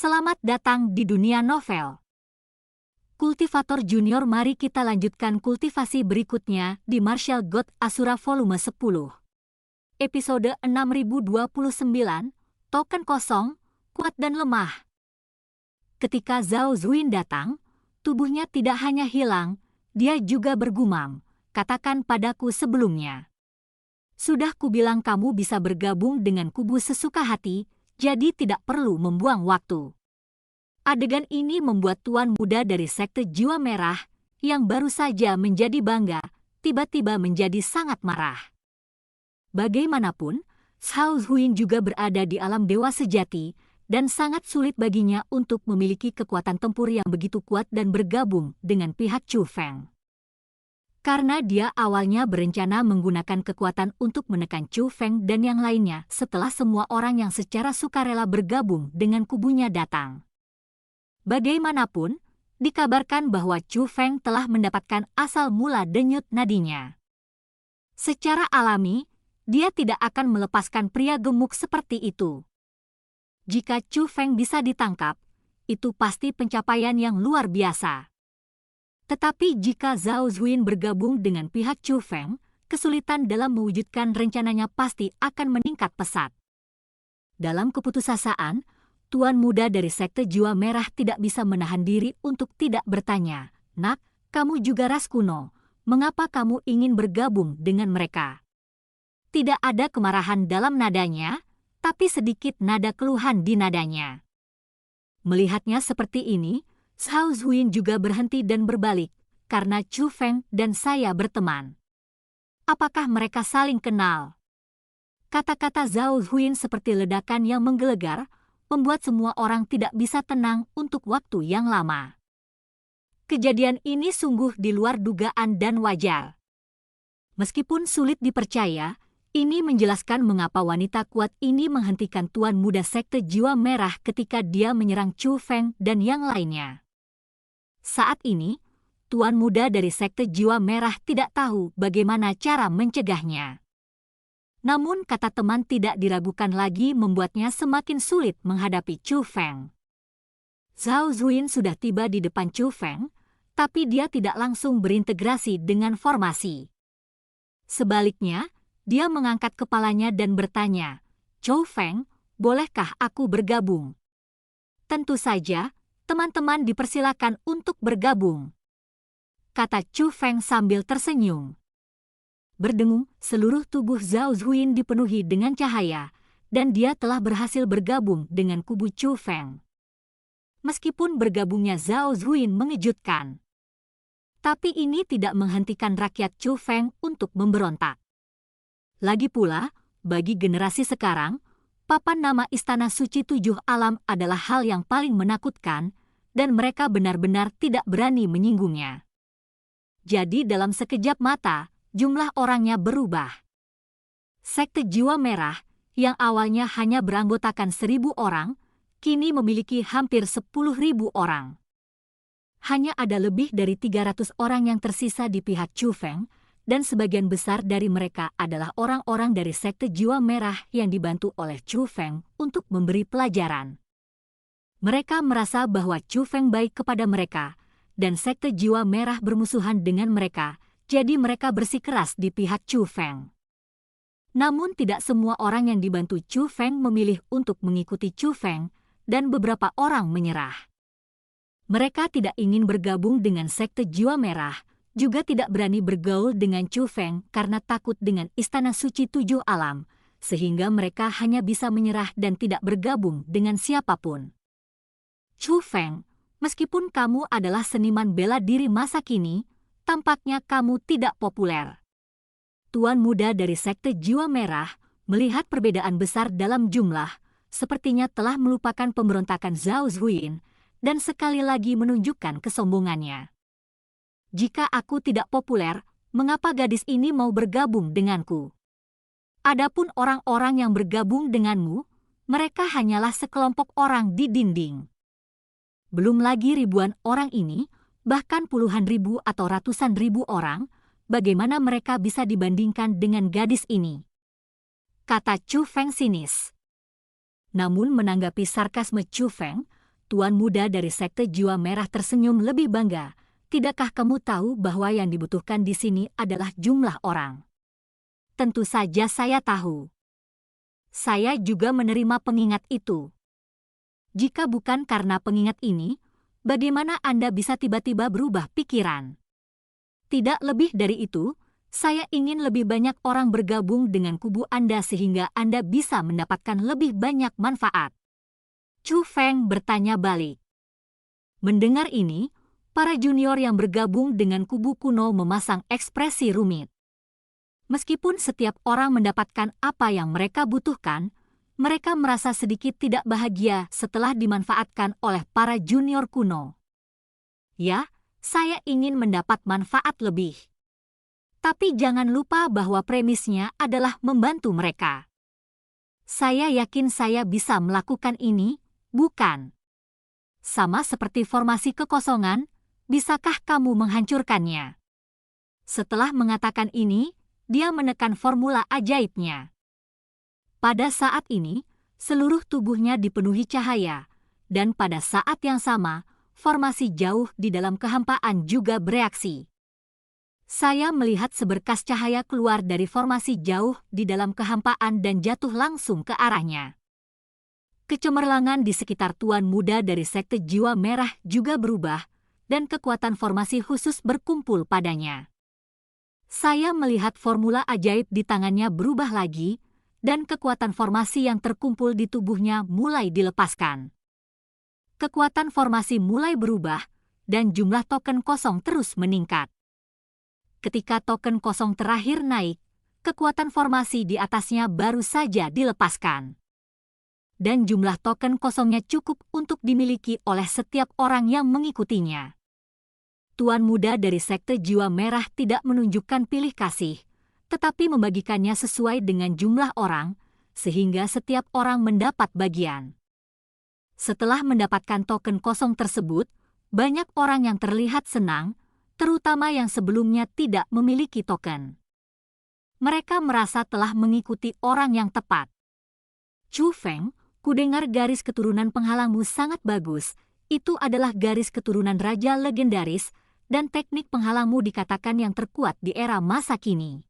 Selamat datang di dunia novel. Kultivator Junior, mari kita lanjutkan kultivasi berikutnya di Martial God Asura volume 10. Episode 6029, Token Kosong, Kuat dan Lemah. Ketika Zhao Zuin datang, tubuhnya tidak hanya hilang, dia juga bergumam, katakan padaku sebelumnya. Sudah kubilang kamu bisa bergabung dengan kubu sesuka hati, jadi tidak perlu membuang waktu. Adegan ini membuat tuan muda dari Sekte Jiwa Merah, yang baru saja menjadi bangga, tiba-tiba menjadi sangat marah. Bagaimanapun, Zhao Zuin juga berada di alam dewa sejati, dan sangat sulit baginya untuk memiliki kekuatan tempur yang begitu kuat dan bergabung dengan pihak Chu Feng. Karena dia awalnya berencana menggunakan kekuatan untuk menekan Chu Feng dan yang lainnya setelah semua orang yang secara sukarela bergabung dengan kubunya datang. Bagaimanapun, dikabarkan bahwa Chu Feng telah mendapatkan asal mula denyut nadinya. Secara alami, dia tidak akan melepaskan pria gemuk seperti itu. Jika Chu Feng bisa ditangkap, itu pasti pencapaian yang luar biasa. Tetapi jika Zhao Zuin bergabung dengan pihak Chu Feng, kesulitan dalam mewujudkan rencananya pasti akan meningkat pesat. Dalam keputusasaan, tuan muda dari Sekte Jiwa Merah tidak bisa menahan diri untuk tidak bertanya, "Nak, kamu juga ras kuno, mengapa kamu ingin bergabung dengan mereka?" Tidak ada kemarahan dalam nadanya, tapi sedikit nada keluhan di nadanya. Melihatnya seperti ini, Zhao Zuin juga berhenti dan berbalik, karena Chu Feng dan saya berteman. Apakah mereka saling kenal? Kata-kata Zhao Zuin seperti ledakan yang menggelegar, membuat semua orang tidak bisa tenang untuk waktu yang lama. Kejadian ini sungguh di luar dugaan dan wajar. Meskipun sulit dipercaya, ini menjelaskan mengapa wanita kuat ini menghentikan tuan muda Sekte Jiwa Merah ketika dia menyerang Chu Feng dan yang lainnya. Saat ini, tuan muda dari Sekte Jiwa Merah tidak tahu bagaimana cara mencegahnya. Namun kata teman tidak diragukan lagi membuatnya semakin sulit menghadapi Chu Feng. Zhao Zuin sudah tiba di depan Chu Feng, tapi dia tidak langsung berintegrasi dengan formasi. Sebaliknya, dia mengangkat kepalanya dan bertanya, "Chu Feng, bolehkah aku bergabung?" "Tentu saja, teman-teman dipersilakan untuk bergabung," kata Chu Feng sambil tersenyum. Berdengung, seluruh tubuh Zhao Zuin dipenuhi dengan cahaya, dan dia telah berhasil bergabung dengan kubu Chu Feng. Meskipun bergabungnya Zhao Zuin mengejutkan, tapi ini tidak menghentikan rakyat Chu Feng untuk memberontak. Lagi pula, bagi generasi sekarang, papan nama Istana Suci Tujuh Alam adalah hal yang paling menakutkan, dan mereka benar-benar tidak berani menyinggungnya. Jadi dalam sekejap mata, jumlah orangnya berubah. Sekte Jiwa Merah, yang awalnya hanya beranggotakan 1.000 orang, kini memiliki hampir 10.000 orang. Hanya ada lebih dari 300 orang yang tersisa di pihak Chu Feng, dan sebagian besar dari mereka adalah orang-orang dari Sekte Jiwa Merah yang dibantu oleh Chu Feng untuk memberi pelajaran. Mereka merasa bahwa Chu Feng baik kepada mereka, dan Sekte Jiwa Merah bermusuhan dengan mereka, jadi mereka bersikeras di pihak Chu Feng. Namun tidak semua orang yang dibantu Chu Feng memilih untuk mengikuti Chu Feng, dan beberapa orang menyerah. Mereka tidak ingin bergabung dengan Sekte Jiwa Merah, juga tidak berani bergaul dengan Chu Feng karena takut dengan Istana Suci Tujuh Alam, sehingga mereka hanya bisa menyerah dan tidak bergabung dengan siapapun. "Chu Feng, meskipun kamu adalah seniman bela diri masa kini, tampaknya kamu tidak populer." Tuan muda dari Sekte Jiwa Merah melihat perbedaan besar dalam jumlah, sepertinya telah melupakan pemberontakan Zhao Zuin, dan sekali lagi menunjukkan kesombongannya. "Jika aku tidak populer, mengapa gadis ini mau bergabung denganku? Adapun orang-orang yang bergabung denganmu, mereka hanyalah sekelompok orang di dinding. Belum lagi ribuan orang ini, bahkan puluhan ribu atau ratusan ribu orang, bagaimana mereka bisa dibandingkan dengan gadis ini?" kata Chu Feng sinis. Namun menanggapi sarkasme Chu Feng, Tuan muda dari sekte jiwa merah tersenyum lebih bangga. Tidakkah kamu tahu bahwa yang dibutuhkan di sini adalah jumlah orang? Tentu saja saya tahu. Saya juga menerima pengingat itu. Jika bukan karena pengingat ini, bagaimana Anda bisa tiba-tiba berubah pikiran? Tidak lebih dari itu, saya ingin lebih banyak orang bergabung dengan kubu Anda sehingga Anda bisa mendapatkan lebih banyak manfaat. Chu Feng bertanya balik. Mendengar ini, para junior yang bergabung dengan kubu kuno memasang ekspresi rumit. Meskipun setiap orang mendapatkan apa yang mereka butuhkan, mereka merasa sedikit tidak bahagia setelah dimanfaatkan oleh para junior kuno. Ya, saya ingin mendapat manfaat lebih. Tapi jangan lupa bahwa premisnya adalah membantu mereka. Saya yakin saya bisa melakukan ini, bukan? Sama seperti formasi kekosongan, bisakah kamu menghancurkannya? Setelah mengatakan ini, dia menekan formula ajaibnya. Pada saat ini, seluruh tubuhnya dipenuhi cahaya, dan pada saat yang sama, formasi jauh di dalam kehampaan juga bereaksi. Saya melihat seberkas cahaya keluar dari formasi jauh di dalam kehampaan dan jatuh langsung ke arahnya. Kecemerlangan di sekitar tuan muda dari sekte jiwa merah juga berubah, dan kekuatan formasi khusus berkumpul padanya. Saya melihat formula ajaib di tangannya berubah lagi, dan kekuatan formasi yang terkumpul di tubuhnya mulai dilepaskan. Kekuatan formasi mulai berubah, dan jumlah token kosong terus meningkat. Ketika token kosong terakhir naik, kekuatan formasi di atasnya baru saja dilepaskan. Dan jumlah token kosongnya cukup untuk dimiliki oleh setiap orang yang mengikutinya. Tuan muda dari sekte jiwa merah tidak menunjukkan pilih kasih, tetapi membagikannya sesuai dengan jumlah orang, sehingga setiap orang mendapat bagian. Setelah mendapatkan token kosong tersebut, banyak orang yang terlihat senang, terutama yang sebelumnya tidak memiliki token. Mereka merasa telah mengikuti orang yang tepat. Chu Feng, kudengar garis keturunan penghalangmu sangat bagus. Itu adalah garis keturunan raja legendaris, dan teknik penghalangmu dikatakan yang terkuat di era masa kini.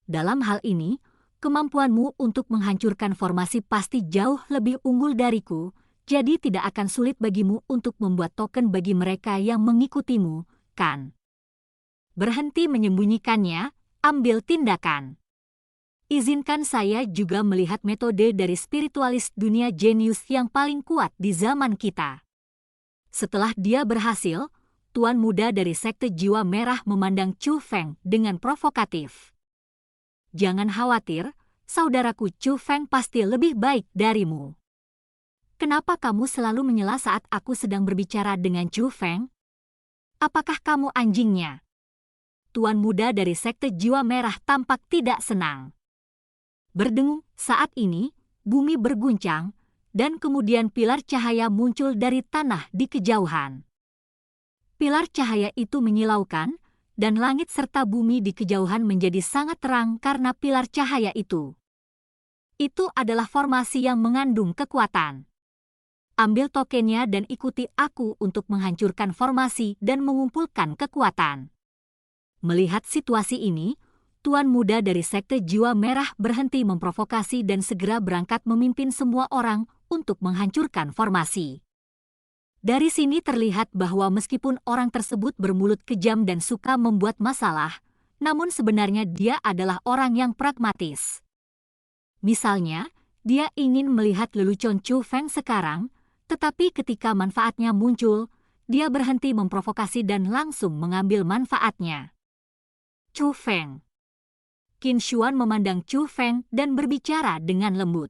Dalam hal ini, kemampuanmu untuk menghancurkan formasi pasti jauh lebih unggul dariku, jadi tidak akan sulit bagimu untuk membuat token bagi mereka yang mengikutimu, kan? Berhenti menyembunyikannya, ambil tindakan. Izinkan saya juga melihat metode dari spiritualis dunia jenius yang paling kuat di zaman kita. Setelah dia berhasil, tuan muda dari sekte jiwa merah memandang Chu Feng dengan provokatif. Jangan khawatir, saudaraku Chu Feng pasti lebih baik darimu. Kenapa kamu selalu menyela saat aku sedang berbicara dengan Chu Feng? Apakah kamu anjingnya? Tuan muda dari sekte jiwa merah tampak tidak senang. Berdengung, saat ini, bumi berguncang, dan kemudian pilar cahaya muncul dari tanah di kejauhan. Pilar cahaya itu menyilaukan, dan langit serta bumi di kejauhan menjadi sangat terang karena pilar cahaya itu. Itu adalah formasi yang mengandung kekuatan. Ambil tokennya dan ikuti aku untuk menghancurkan formasi dan mengumpulkan kekuatan. Melihat situasi ini, tuan muda dari sekte jiwa merah berhenti memprovokasi dan segera berangkat memimpin semua orang untuk menghancurkan formasi. Dari sini terlihat bahwa meskipun orang tersebut bermulut kejam dan suka membuat masalah, namun sebenarnya dia adalah orang yang pragmatis. Misalnya, dia ingin melihat lelucon Chu Feng sekarang, tetapi ketika manfaatnya muncul, dia berhenti memprovokasi dan langsung mengambil manfaatnya. Chu Feng. Qin Xuan memandang Chu Feng dan berbicara dengan lembut.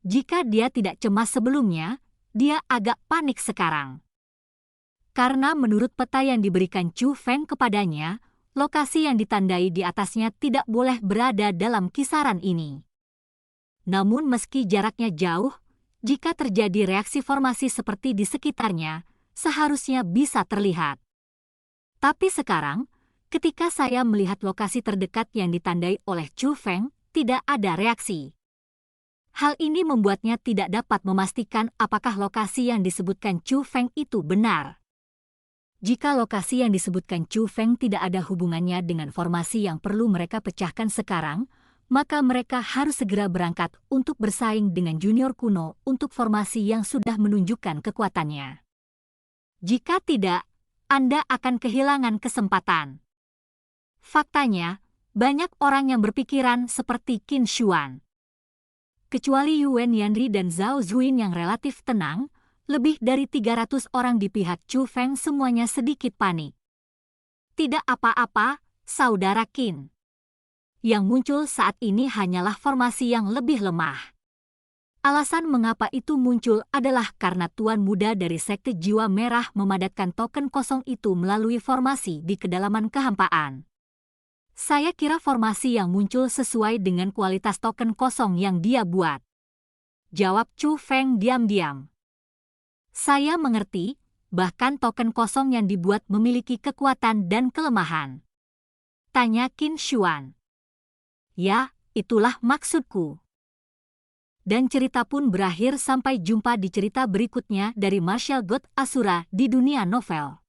Jika dia tidak cemas sebelumnya, dia agak panik sekarang. Karena menurut peta yang diberikan Chu Feng kepadanya, lokasi yang ditandai di atasnya tidak boleh berada dalam kisaran ini. Namun meski jaraknya jauh, jika terjadi reaksi formasi seperti di sekitarnya, seharusnya bisa terlihat. Tapi sekarang, ketika saya melihat lokasi terdekat yang ditandai oleh Chu Feng, tidak ada reaksi. Hal ini membuatnya tidak dapat memastikan apakah lokasi yang disebutkan Chu Feng itu benar. Jika lokasi yang disebutkan Chu Feng tidak ada hubungannya dengan formasi yang perlu mereka pecahkan sekarang, maka mereka harus segera berangkat untuk bersaing dengan junior kuno untuk formasi yang sudah menunjukkan kekuatannya. Jika tidak, Anda akan kehilangan kesempatan. Faktanya, banyak orang yang berpikiran seperti Qin Xuan. Kecuali Yuan Yanri dan Zhao Zuin yang relatif tenang, lebih dari 300 orang di pihak Chu Feng semuanya sedikit panik. Tidak apa-apa, Saudara Qin. Yang muncul saat ini hanyalah formasi yang lebih lemah. Alasan mengapa itu muncul adalah karena Tuan Muda dari Sekte Jiwa Merah memadatkan token kosong itu melalui formasi di kedalaman kehampaan. Saya kira formasi yang muncul sesuai dengan kualitas token kosong yang dia buat. Jawab Chu Feng diam-diam. Saya mengerti, bahkan token kosong yang dibuat memiliki kekuatan dan kelemahan. Tanya Qin Xuan. Ya, itulah maksudku. Dan cerita pun berakhir sampai jumpa di cerita berikutnya dari Martial God Asura di dunia novel.